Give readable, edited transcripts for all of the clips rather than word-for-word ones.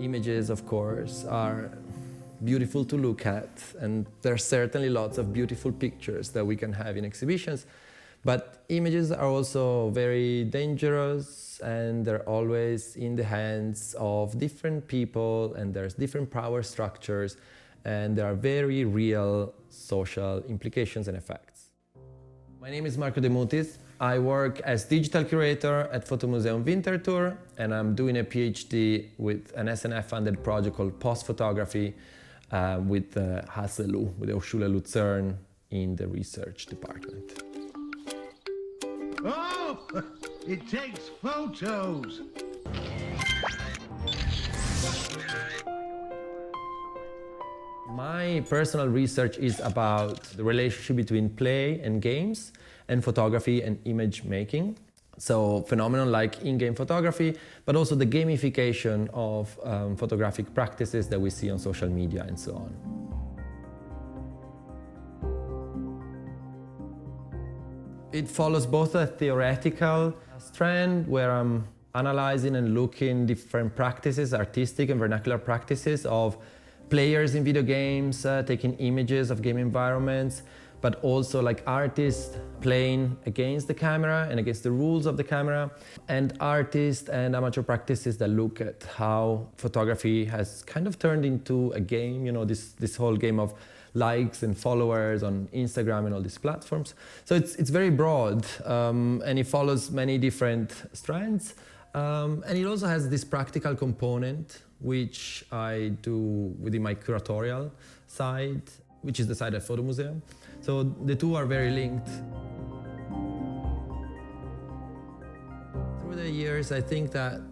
Images, of course, are beautiful to look at, and there are certainly lots of beautiful pictures that we can have in exhibitions. But images are also very dangerous, and they're always in the hands of different people, and there's different power structures, and there are very real social implications and effects. My name is Marco de Mutiis. I work as digital curator at Fotomuseum Winterthur, and I'm doing a PhD with an SNF-funded project called Post Photography with HSLU, with the Hochschule Luzern in the research department. Oh, it takes photos. My personal research is about the relationship between play and games and photography and image making. So phenomena like in-game photography, but also the gamification of photographic practices that we see on social media and so on. It follows both a theoretical strand where I'm analyzing and looking different practices, artistic and vernacular practices of players in video games, taking images of game environments, but also like artists playing against the camera and against the rules of the camera, and artists and amateur practices that look at how photography has kind of turned into a game, you know, this whole game of likes and followers on Instagram and all these platforms. So it's very broad, and it follows many different strands, and it also has this practical component, which I do within my curatorial side, which is the side at Fotomuseum. So the two are very linked. Through the years, I think that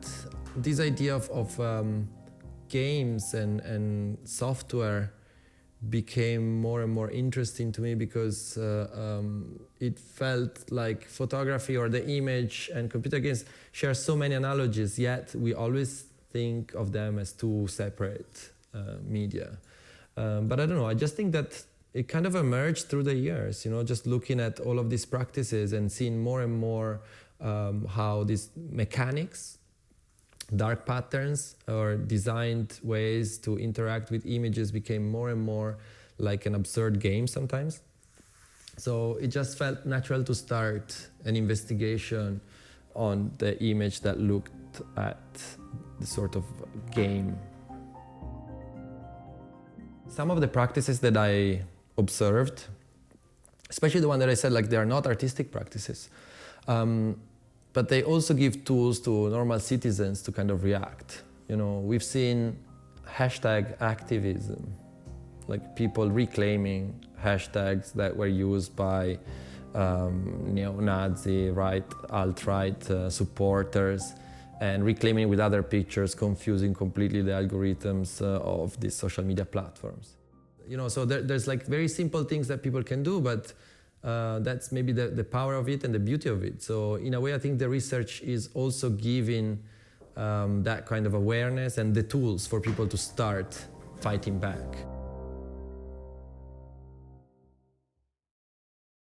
this idea of games and software became more and more interesting to me because it felt like photography or the image and computer games share so many analogies, yet we always think of them as two separate media. But I don't know, I just think that it kind of emerged through the years, you know, just looking at all of these practices and seeing more and more how these mechanics, dark patterns, or designed ways to interact with images became more and more like an absurd game sometimes. So it just felt natural to start an investigation on the image that looked at the sort of game. Some of the practices that I observed, especially the one that I said, like, they are not artistic practices, but they also give tools to normal citizens to kind of react. You know, we've seen hashtag activism, like people reclaiming hashtags that were used by neo-Nazi, alt-right supporters, and reclaiming it with other pictures, confusing completely the algorithms of these social media platforms. You know, so there's like very simple things that people can do, but that's maybe the power of it and the beauty of it. So in a way, I think the research is also giving that kind of awareness and the tools for people to start fighting back.